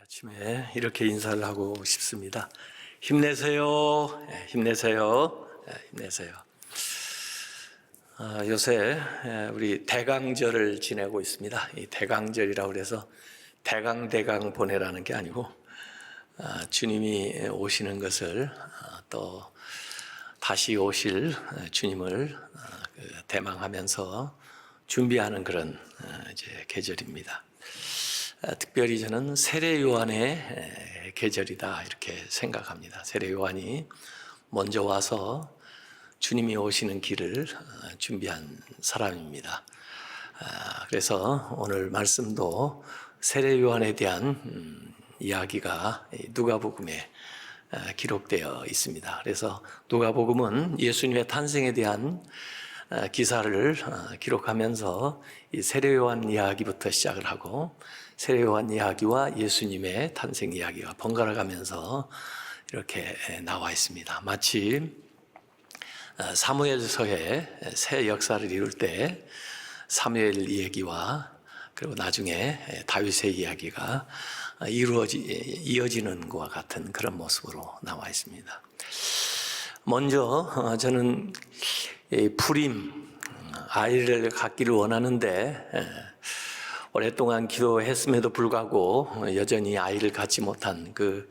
아침에 이렇게 인사를 하고 싶습니다. 힘내세요. 힘내세요. 힘내세요. 요새 우리 대강절을 지내고 있습니다. 이 대강절이라고 해서 대강 보내라는 게 아니고 주님이 오시는 것을 또 다시 오실 주님을 대망하면서 준비하는 그런 이제 계절입니다. 특별히 저는 세례 요한의 계절이다 이렇게 생각합니다. 세례 요한이 먼저 와서 주님이 오시는 길을 준비한 사람입니다. 그래서 오늘 말씀도 세례 요한에 대한 이야기가 누가복음에 기록되어 있습니다. 그래서 누가복음은 예수님의 탄생에 대한 기사를 기록하면서 이 세례 요한 이야기부터 시작을 하고 세례 요한 이야기와 예수님의 탄생 이야기가 번갈아 가면서 이렇게 나와 있습니다. 마치 사무엘서에 새 역사를 이룰 때 사무엘 이야기와 그리고 나중에 다윗의 이야기가 이어지는 것과 같은 그런 모습으로 나와 있습니다. 먼저 저는 불임 아이를 갖기를 원하는데 오랫동안 기도했음에도 불구하고 여전히 아이를 갖지 못한 그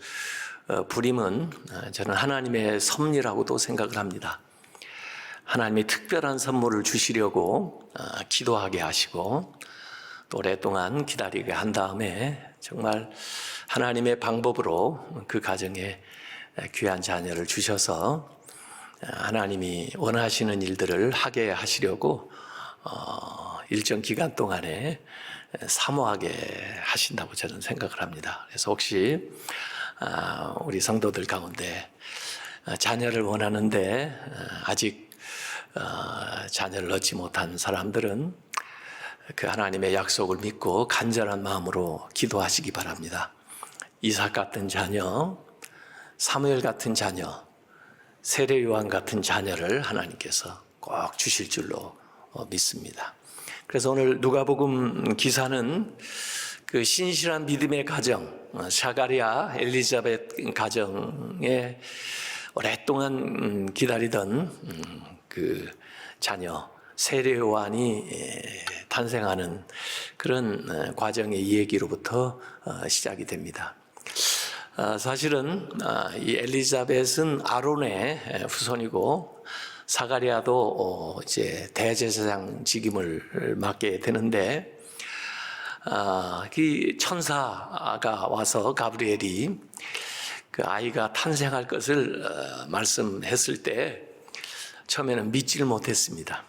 불임은 저는 하나님의 섭리라고도 생각을 합니다. 하나님이 특별한 선물을 주시려고 기도하게 하시고 또 오랫동안 기다리게 한 다음에 정말 하나님의 방법으로 그 가정에 귀한 자녀를 주셔서 하나님이 원하시는 일들을 하게 하시려고 일정 기간 동안에 사모하게 하신다고 저는 생각을 합니다. 그래서 혹시 우리 성도들 가운데 자녀를 원하는데 아직 자녀를 얻지 못한 사람들은 그 하나님의 약속을 믿고 간절한 마음으로 기도하시기 바랍니다. 이삭 같은 자녀, 사무엘 같은 자녀, 세례 요한 같은 자녀를 하나님께서 꼭 주실 줄로 믿습니다. 그래서 오늘 누가복음 기사는 그 신실한 믿음의 가정, 사가랴, 엘리자벳 가정에 오랫동안 기다리던 그 자녀 세례 요한이 탄생하는 그런 과정의 얘기로부터 시작이 됩니다. 사실은 이 엘리자벳은 아론의 후손이고 사가랴도 이제 대제사장 직임을 맡게 되는데 그 천사가 와서 가브리엘이 그 아이가 탄생할 것을 말씀했을 때 처음에는 믿지를 못했습니다.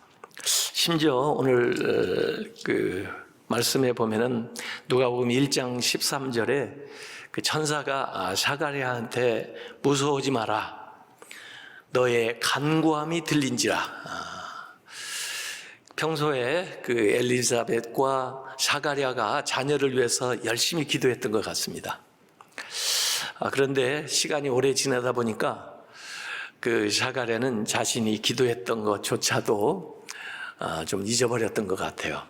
심지어 오늘 그 말씀에 보면은 누가복음 1장 13절에 그 천사가 사가랴한테 무서워하지 마라. 너의 간구함이 들린지라. 평소에 그 엘리자벳과 사가랴가 자녀를 위해서 열심히 기도했던 것 같습니다. 그런데 시간이 오래 지나다 보니까 그 사가랴는 자신이 기도했던 것조차도 좀 잊어버렸던 것 같아요.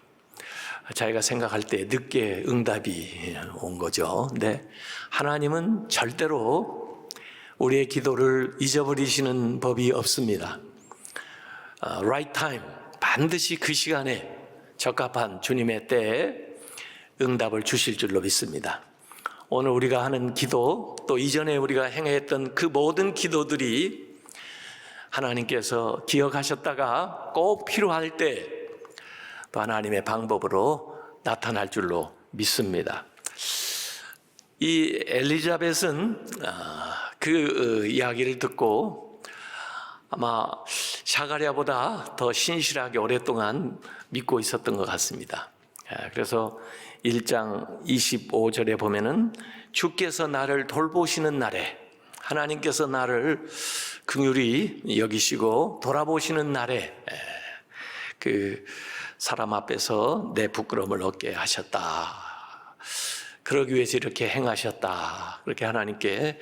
자기가 생각할 때 늦게 응답이 온 거죠. 근데 하나님은 절대로 우리의 기도를 잊어버리시는 법이 없습니다. Right time, 반드시 그 시간에 적합한 주님의 때에 응답을 주실 줄로 믿습니다. 오늘 우리가 하는 기도, 또 이전에 우리가 행했던 그 모든 기도들이 하나님께서 기억하셨다가 꼭 필요할 때 또 하나님의 방법으로 나타날 줄로 믿습니다. 이 엘리자벳은 그 이야기를 듣고 아마 사가랴보다 더 신실하게 오랫동안 믿고 있었던 것 같습니다. 그래서 1장 25절에 보면은 주께서 나를 돌보시는 날에, 하나님께서 나를 긍휼히 여기시고 돌아보시는 날에 그 사람 앞에서 내 부끄러움을 얻게 하셨다. 그러기 위해서 이렇게 행하셨다. 그렇게 하나님께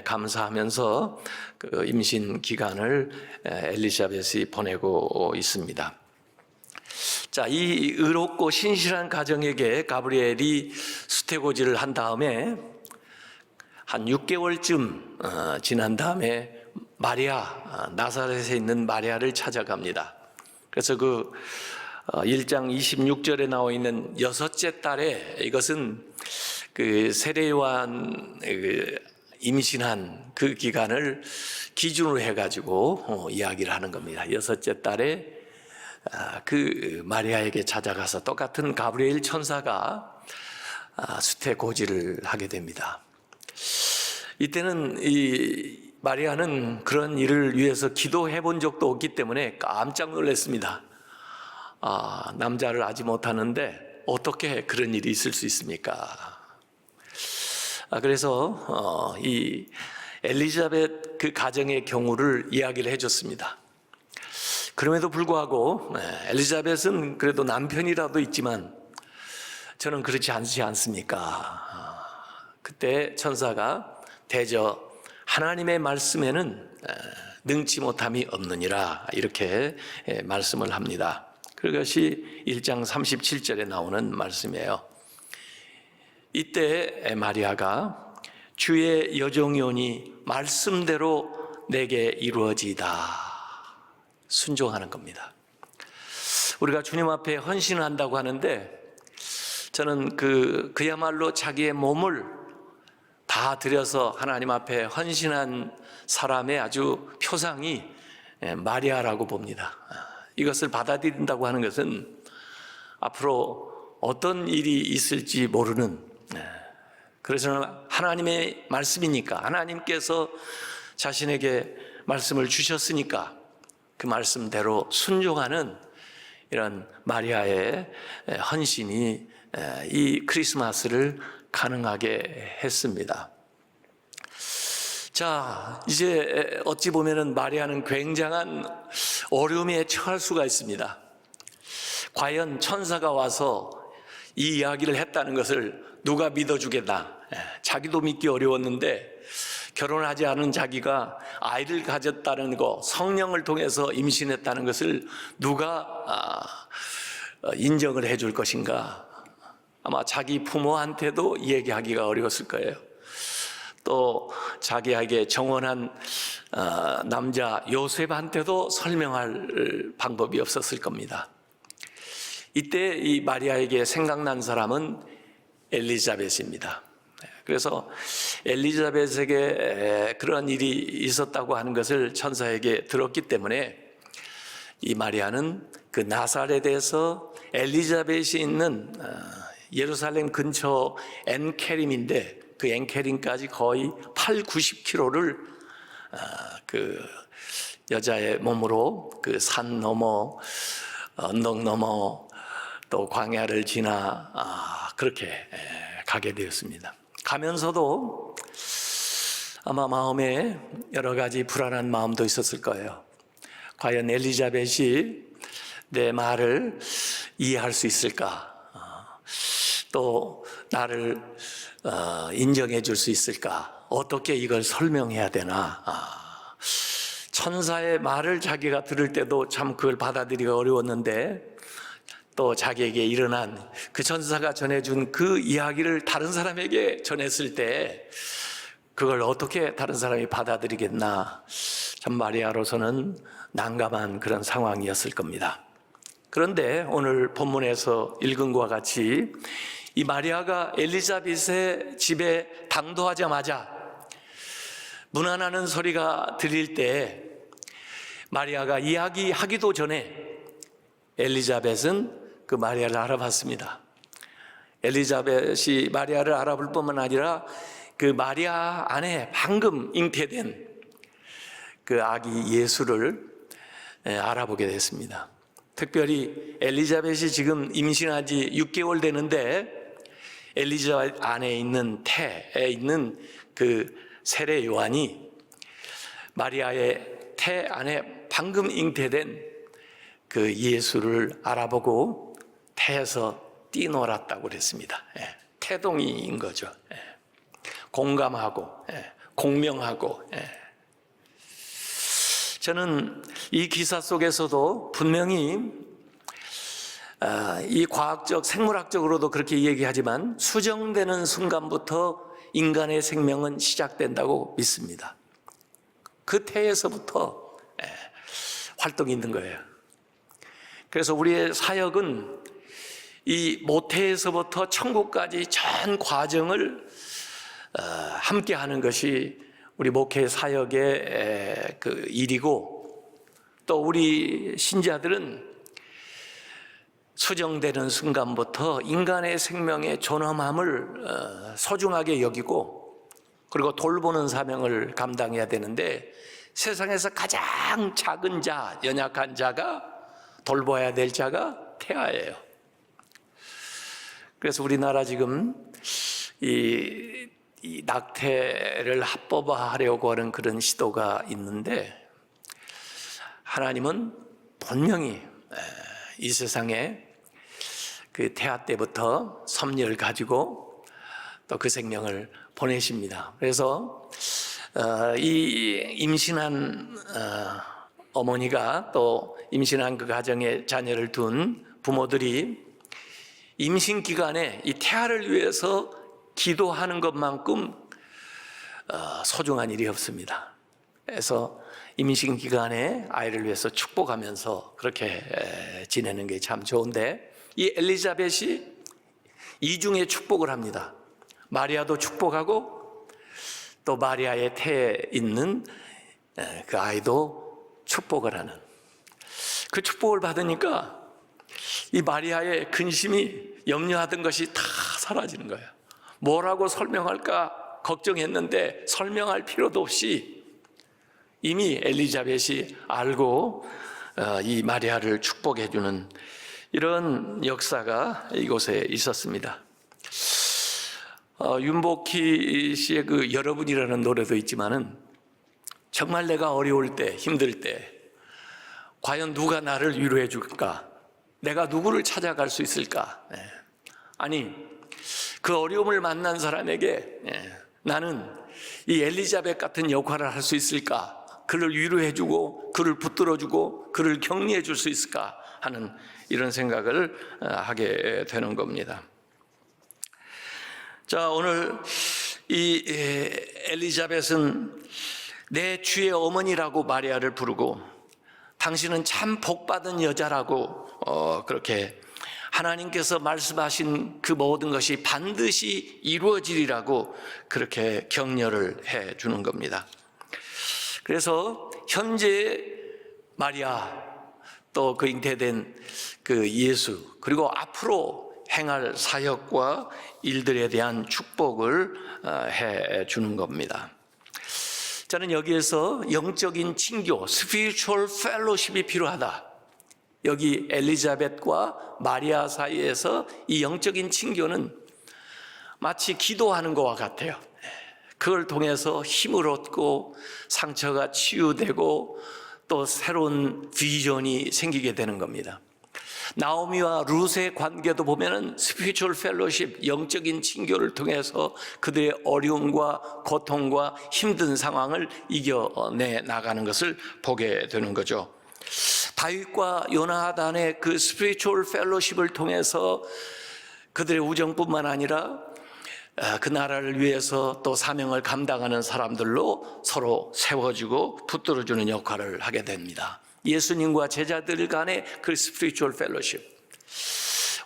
감사하면서 그 임신 기간을 엘리자벳이 보내고 있습니다. 자, 이 의롭고 신실한 가정에게 가브리엘이 수태고지를 한 다음에 한 6개월쯤 지난 다음에 마리아, 나사렛에 있는 마리아를 찾아갑니다. 그래서 그 1장 26절에 나와 있는 여섯째 달에, 이것은 그 세례요한 임신한 그 기간을 기준으로 해가지고 이야기를 하는 겁니다. 여섯째 달에 그 마리아에게 찾아가서 똑같은 가브리엘 천사가 수태고지를 하게 됩니다. 이때는 이 마리아는 그런 일을 위해서 기도해 본 적도 없기 때문에 깜짝 놀랐습니다. 남자를 아지 못하는데 어떻게 그런 일이 있을 수 있습니까? 그래서 이 엘리자벳 그 가정의 경우를 이야기를 해줬습니다. 그럼에도 불구하고 엘리자벳은 그래도 남편이라도 있지만 저는 그렇지 않지 않습니까? 그때 천사가 대저 하나님의 말씀에는 능치 못함이 없느니라, 이렇게 말씀을 합니다. 그것이 1장 37절에 나오는 말씀이에요. 이때 마리아가 주의 여종이오니 말씀대로 내게 이루어지이다, 순종하는 겁니다. 우리가 주님 앞에 헌신한다고 하는데, 저는 그야말로 자기의 몸을 다 들여서 하나님 앞에 헌신한 사람의 아주 표상이 마리아라고 봅니다. 이것을 받아들인다고 하는 것은 앞으로 어떤 일이 있을지 모르는, 그래서 하나님의 말씀이니까, 하나님께서 자신에게 말씀을 주셨으니까 그 말씀대로 순종하는 이런 마리아의 헌신이 이 크리스마스를 가능하게 했습니다. 자, 이제 어찌 보면은 마리아는 굉장한 어려움에 처할 수가 있습니다. 과연 천사가 와서 이 이야기를 했다는 것을 누가 믿어주겠나? 자기도 믿기 어려웠는데, 결혼하지 않은 자기가 아이를 가졌다는 거, 성령을 통해서 임신했다는 것을 누가 인정을 해줄 것인가? 아마 자기 부모한테도 얘기하기가 어려웠을 거예요. 또 자기에게 정원한 남자 요셉한테도 설명할 방법이 없었을 겁니다. 이때 이 마리아에게 생각난 사람은 엘리자벳입니다. 그래서 엘리자벳에게 그런 일이 있었다고 하는 것을 천사에게 들었기 때문에 이 마리아는 그 나사렛에서 엘리자벳이 있는 예루살렘 근처 엔케림인데, 그 엔케림까지 거의 80-90km를 그 여자의 몸으로 그 산 넘어, 언덕 넘어, 또 광야를 지나 그렇게 가게 되었습니다. 가면서도 아마 마음에 여러 가지 불안한 마음도 있었을 거예요. 과연 엘리자벳이 내 말을 이해할 수 있을까? 또 나를 인정해 줄 수 있을까? 어떻게 이걸 설명해야 되나? 천사의 말을 자기가 들을 때도 참 그걸 받아들이기가 어려웠는데, 또 자기에게 일어난 그 천사가 전해준 그 이야기를 다른 사람에게 전했을 때 그걸 어떻게 다른 사람이 받아들이겠나? 참 마리아로서는 난감한 그런 상황이었을 겁니다. 그런데 오늘 본문에서 읽은 것과 같이 이 마리아가 엘리자벳의 집에 당도하자마자 문 안 하는 소리가 들릴 때, 마리아가 이야기하기도 전에 엘리자벳은 그 마리아를 알아봤습니다. 엘리자벳이 마리아를 알아볼 뿐만 아니라 그 마리아 안에 방금 잉태된 그 아기 예수를 알아보게 됐습니다. 특별히 엘리자벳이 지금 임신한 지 6개월 되는데, 엘리자벳 안에 있는 태에 있는 그 세례 요한이 마리아의 태 안에 방금 잉태된 그 예수를 알아보고 태에서 뛰놀았다고 그랬습니다. 태동이인 거죠. 공감하고 공명하고. 저는 이 기사 속에서도 분명히 이 과학적 생물학적으로도 그렇게 얘기하지만 수정되는 순간부터 인간의 생명은 시작된다고 믿습니다. 그 태에서부터 활동이 있는 거예요. 그래서 우리의 사역은 이 모태에서부터 천국까지 전 과정을 함께 하는 것이 우리 목회 사역의 그 일이고, 또 우리 신자들은 수정되는 순간부터 인간의 생명의 존엄함을 소중하게 여기고, 그리고 돌보는 사명을 감당해야 되는데, 세상에서 가장 작은 자, 연약한 자가 돌봐야 될 자가 태아예요. 그래서 우리나라 지금 이 낙태를 합법화하려고 하는 그런 시도가 있는데, 하나님은 분명히 이 세상에 그 태아 때부터 섭리를 가지고 또 그 생명을 보내십니다. 그래서 이 임신한 어머니가 또 임신한 그 가정에 자녀를 둔 부모들이 임신 기간에 이 태아를 위해서 기도하는 것만큼 소중한 일이 없습니다. 그래서 임신 기간에 아이를 위해서 축복하면서 그렇게 지내는 게 참 좋은데, 이 엘리자벳이 이중의 축복을 합니다. 마리아도 축복하고 또 마리아의 태에 있는 그 아이도 축복을 하는, 그 축복을 받으니까 이 마리아의 근심이, 염려하던 것이 다 사라지는 거예요. 뭐라고 설명할까 걱정했는데 설명할 필요도 없이 이미 엘리자벳이 알고 이 마리아를 축복해 주는 이런 역사가 이곳에 있었습니다. 윤복희 씨의 그 여러분이라는 노래도 있지만은, 정말 내가 어려울 때, 힘들 때 과연 누가 나를 위로해 줄까? 내가 누구를 찾아갈 수 있을까? 아니, 그 어려움을 만난 사람에게 나는 이 엘리자벳 같은 역할을 할 수 있을까? 그를 위로해 주고 그를 붙들어 주고 그를 격려해 줄 수 있을까 하는 이런 생각을 하게 되는 겁니다. 자, 오늘 이 엘리자벳은 내 주의 어머니라고 마리아를 부르고, 당신은 참 복받은 여자라고 그렇게 하나님께서 말씀하신 그 모든 것이 반드시 이루어지리라고 그렇게 격려를 해 주는 겁니다. 그래서 현재 마리아, 또 그 잉태된 그 예수, 그리고 앞으로 행할 사역과 일들에 대한 축복을 해 주는 겁니다. 저는 여기에서 영적인 친교, spiritual fellowship이 필요하다. 여기 엘리자벳과 마리아 사이에서 이 영적인 친교는 마치 기도하는 것과 같아요. 그걸 통해서 힘을 얻고 상처가 치유되고 또 새로운 비전이 생기게 되는 겁니다. 나오미와 룻의 관계도 보면은 스피리추얼 펠로십, 영적인 친교를 통해서 그들의 어려움과 고통과 힘든 상황을 이겨내 나가는 것을 보게 되는 거죠. 다윗과 요나단의 그 스피리추얼 펠로십을 통해서 그들의 우정뿐만 아니라 그 나라를 위해서 또 사명을 감당하는 사람들로 서로 세워주고 붙들어주는 역할을 하게 됩니다. 예수님과 제자들 간의 그 스피리추얼 펠로십.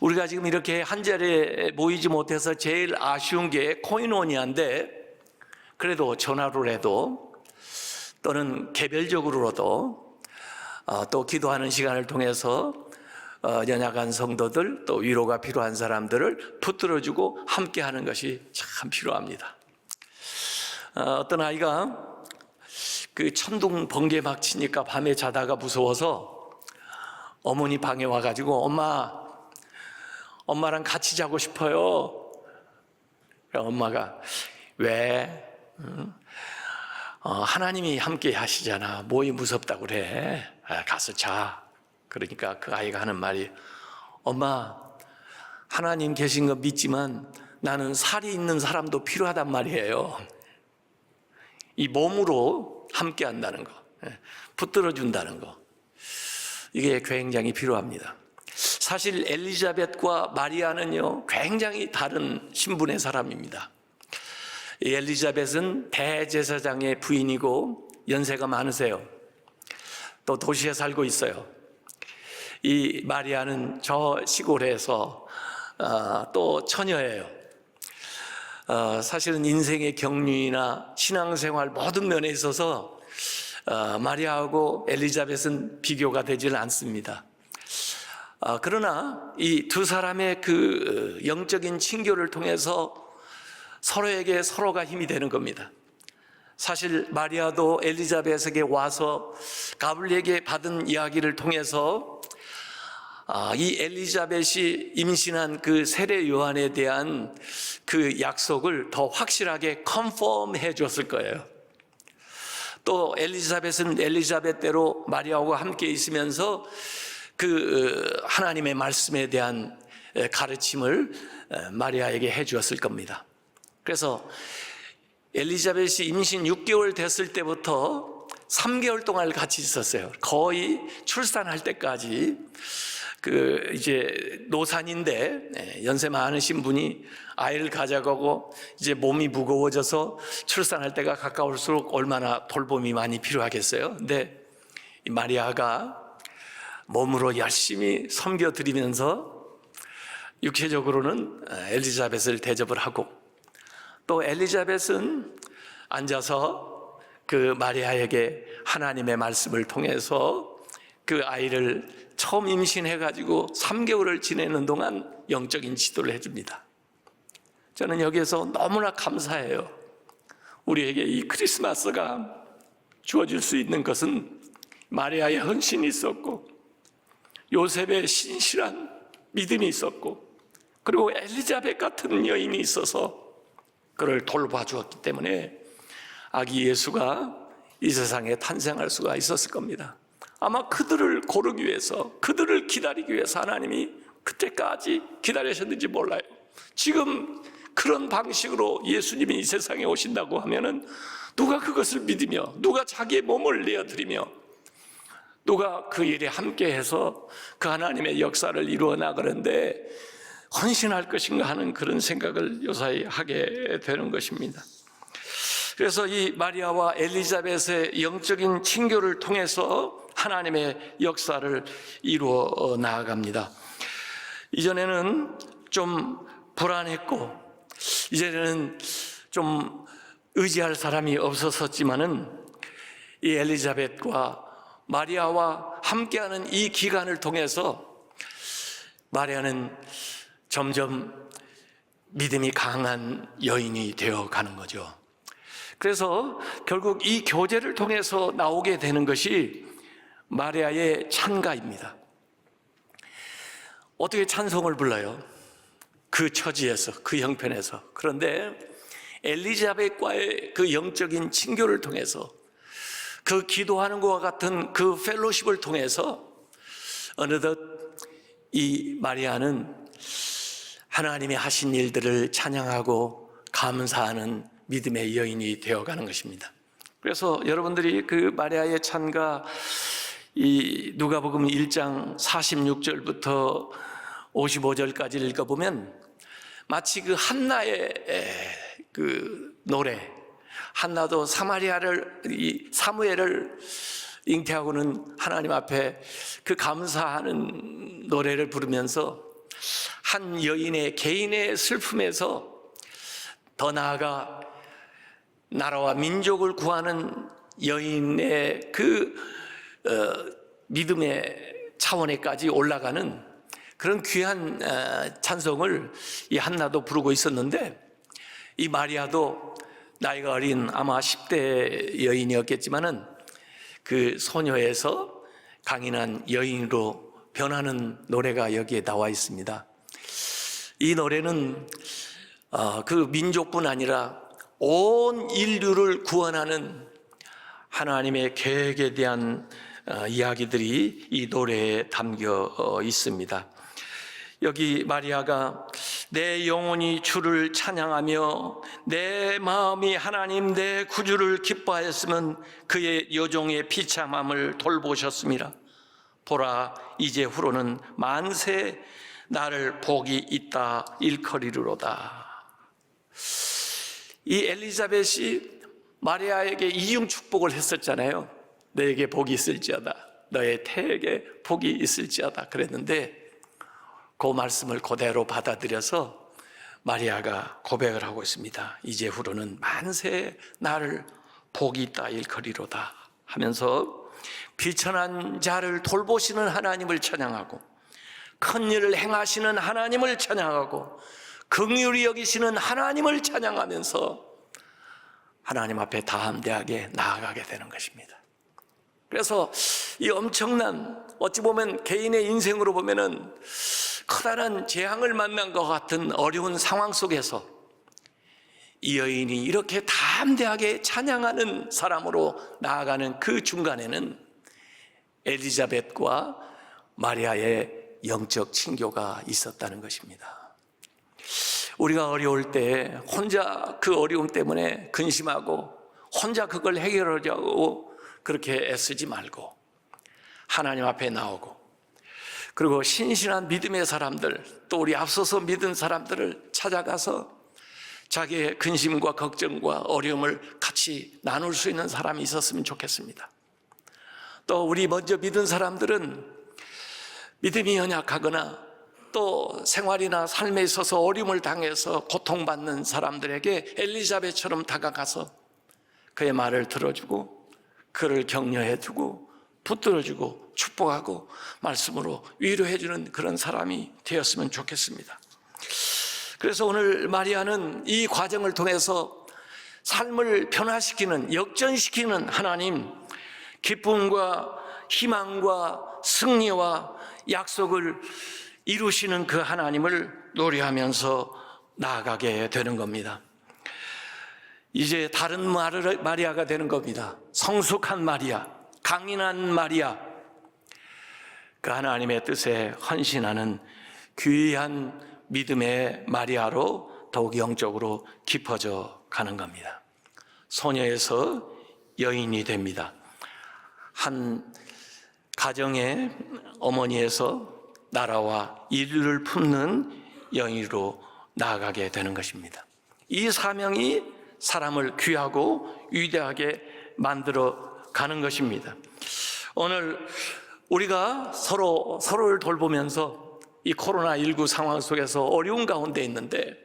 우리가 지금 이렇게 한 자리에 모이지 못해서 제일 아쉬운 게 코이노니아인데, 그래도 전화로라도 또는 개별적으로라도 또 기도하는 시간을 통해서 연약한 성도들, 또 위로가 필요한 사람들을 붙들어주고 함께하는 것이 참 필요합니다. 어떤 아이가 그 천둥 번개 막 치니까 밤에 자다가 무서워서 어머니 방에 와가지고 엄마랑 같이 자고 싶어요. 엄마가 왜? 하나님이 함께 하시잖아. 뭐이 무섭다고 그래? 가서 자. 그러니까 그 아이가 하는 말이, 엄마, 하나님 계신 거 믿지만 나는 살이 있는 사람도 필요하단 말이에요. 이 몸으로 함께 한다는 거, 붙들어 준다는 거, 이게 굉장히 필요합니다. 사실 엘리자벳과 마리아는요 굉장히 다른 신분의 사람입니다. 이 엘리자벳은 대제사장의 부인이고 연세가 많으세요. 또 도시에 살고 있어요. 이 마리아는 저 시골에서 또 처녀예요. 사실은 인생의 경륜이나 신앙생활 모든 면에 있어서 마리아하고 엘리자벳은 비교가 되지는 않습니다. 그러나 이 두 사람의 그 영적인 친교를 통해서 서로에게 서로가 힘이 되는 겁니다. 사실 마리아도 엘리자벳에게 와서 가브리엘에게 받은 이야기를 통해서 이 엘리자벳이 임신한 그 세례 요한에 대한 그 약속을 더 확실하게 컨펌해 줬을 거예요. 또 엘리자벳은 엘리자벳대로 마리아와 함께 있으면서 그 하나님의 말씀에 대한 가르침을 마리아에게 해 주었을 겁니다. 그래서 엘리자벳이 임신 6개월 됐을 때부터 3개월 동안 같이 있었어요. 거의 출산할 때까지. 이제 노산인데 연세 많으신 분이 아이를 가져가고 이제 몸이 무거워져서 출산할 때가 가까울수록 얼마나 돌봄이 많이 필요하겠어요. 근데 이 마리아가 몸으로 열심히 섬겨드리면서 육체적으로는 엘리자벳을 대접을 하고, 또 엘리자벳은 앉아서 그 마리아에게 하나님의 말씀을 통해서 그 아이를 처음 임신해가지고 3개월을 지내는 동안 영적인 지도를 해줍니다. 저는 여기에서 너무나 감사해요. 우리에게 이 크리스마스가 주어질 수 있는 것은 마리아의 헌신이 있었고, 요셉의 신실한 믿음이 있었고, 그리고 엘리자벳 같은 여인이 있어서 그를 돌봐주었기 때문에 아기 예수가 이 세상에 탄생할 수가 있었을 겁니다. 아마 그들을 고르기 위해서, 그들을 기다리기 위해서 하나님이 그때까지 기다리셨는지 몰라요. 지금 그런 방식으로 예수님이 이 세상에 오신다고 하면은 누가 그것을 믿으며, 누가 자기의 몸을 내어드리며, 누가 그 일에 함께해서 그 하나님의 역사를 이루어 나가는데 헌신할 것인가 하는 그런 생각을 요사이 하게 되는 것입니다. 그래서 이 마리아와 엘리자벳의 영적인 친교를 통해서 하나님의 역사를 이루어 나아갑니다. 이전에는 좀 불안했고, 이제는 좀 의지할 사람이 없었지만은 이 엘리자벳과 마리아와 함께하는 이 기간을 통해서 마리아는 점점 믿음이 강한 여인이 되어 가는 거죠. 그래서 결국 이 교제를 통해서 나오게 되는 것이 마리아의 찬가입니다. 어떻게 찬송을 불러요? 그 처지에서, 그 형편에서. 그런데 엘리자벳과의 그 영적인 친교를 통해서, 그 기도하는 것과 같은 그 펠로십을 통해서 어느덧 이 마리아는 하나님이 하신 일들을 찬양하고 감사하는 믿음의 여인이 되어가는 것입니다. 그래서 여러분들이 그 마리아의 찬가, 이 누가복음 1장 46절부터 55절까지 읽어보면 마치 그 한나의 그 노래, 한나도 사무엘을 잉태하고는 하나님 앞에 그 감사하는 노래를 부르면서 한 여인의 개인의 슬픔에서 더 나아가 나라와 민족을 구하는 여인의 그 믿음의 차원에까지 올라가는 그런 귀한 찬송을 이 한나도 부르고 있었는데, 이 마리아도 나이가 어린 아마 10대 여인이었겠지만은 그 소녀에서 강인한 여인으로 변하는 노래가 여기에 나와 있습니다. 이 노래는 그 민족뿐 아니라 온 인류를 구원하는 하나님의 계획에 대한 이야기들이 이 노래에 담겨 있습니다. 여기 마리아가 내 영혼이 주를 찬양하며 내 마음이 하나님 내 구주를 기뻐하였으면 그의 여종의 비참함을 돌보셨습니다. 보라, 이제 후로는 만세 나를 복이 있다 일컬이리로다. 이 엘리자벳이 마리아에게 이중 축복을 했었잖아요. 너에게 복이 있을지어다, 너의 태에게 복이 있을지어다 그랬는데, 그 말씀을 그대로 받아들여서 마리아가 고백을 하고 있습니다. 이제후로는 만세 나를 복이 있다 일컬이로다 하면서 비천한 자를 돌보시는 하나님을 찬양하고, 큰 일을 행하시는 하나님을 찬양하고, 긍휼히 여기시는 하나님을 찬양하면서 하나님 앞에 담대하게 나아가게 되는 것입니다. 그래서 이 엄청난, 어찌 보면 개인의 인생으로 보면은 커다란 재앙을 만난 것 같은 어려운 상황 속에서 이 여인이 이렇게 담대하게 찬양하는 사람으로 나아가는 그 중간에는 엘리자벳과 마리아의 영적 친교가 있었다는 것입니다. 우리가 어려울 때 혼자 그 어려움 때문에 근심하고 혼자 그걸 해결하려고 그렇게 애쓰지 말고 하나님 앞에 나오고, 그리고 신실한 믿음의 사람들, 또 우리 앞서서 믿은 사람들을 찾아가서 자기의 근심과 걱정과 어려움을 같이 나눌 수 있는 사람이 있었으면 좋겠습니다. 또 우리 먼저 믿은 사람들은 믿음이 연약하거나 또 생활이나 삶에 있어서 어려움을 당해서 고통받는 사람들에게 엘리자벳처럼 다가가서 그의 말을 들어주고 그를 격려해주고 붙들어주고 축복하고 말씀으로 위로해주는 그런 사람이 되었으면 좋겠습니다. 그래서 오늘 마리아는 이 과정을 통해서 삶을 변화시키는, 역전시키는 하나님, 기쁨과 희망과 승리와 약속을 이루시는 그 하나님을 노래하면서 나아가게 되는 겁니다. 이제 다른 마리아가 되는 겁니다. 성숙한 마리아, 강인한 마리아, 그 하나님의 뜻에 헌신하는 귀한 믿음의 마리아로 더욱 영적으로 깊어져 가는 겁니다. 소녀에서 여인이 됩니다. 한 가정의 어머니에서 나라와 인류를 품는 여인으로 나아가게 되는 것입니다. 이 사명이 사람을 귀하고 위대하게 만들어 가는 것입니다. 오늘 우리가 서로를 돌보면서 이 코로나19 상황 속에서 어려운 가운데 있는데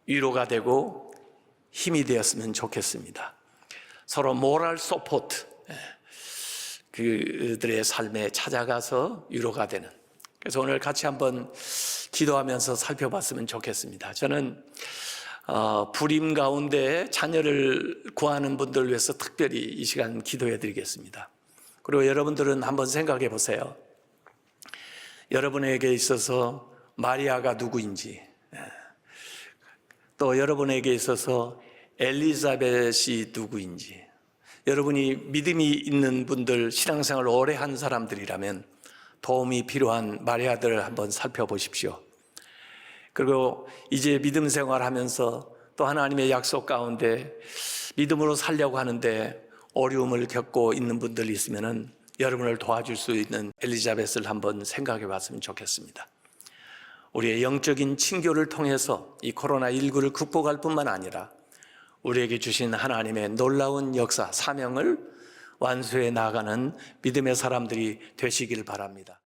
위로가 되고 힘이 되었으면 좋겠습니다. 서로 모럴 서포트, 그들의 삶에 찾아가서 위로가 되는, 그래서 오늘 같이 한번 기도하면서 살펴봤으면 좋겠습니다. 저는 불임 가운데 자녀를 구하는 분들을 위해서 특별히 이 시간 기도해 드리겠습니다. 그리고 여러분들은 한번 생각해 보세요. 여러분에게 있어서 마리아가 누구인지, 또 여러분에게 있어서 엘리자벳이 누구인지, 여러분이 믿음이 있는 분들, 신앙생활을 오래 한 사람들이라면 도움이 필요한 마리아들을 한번 살펴보십시오. 그리고 이제 믿음 생활하면서 또 하나님의 약속 가운데 믿음으로 살려고 하는데 어려움을 겪고 있는 분들이 있으면 여러분을 도와줄 수 있는 엘리자벳을 한번 생각해 봤으면 좋겠습니다. 우리의 영적인 친교를 통해서 이 코로나19를 극복할 뿐만 아니라 우리에게 주신 하나님의 놀라운 역사, 사명을 완수해 나가는 믿음의 사람들이 되시길 바랍니다.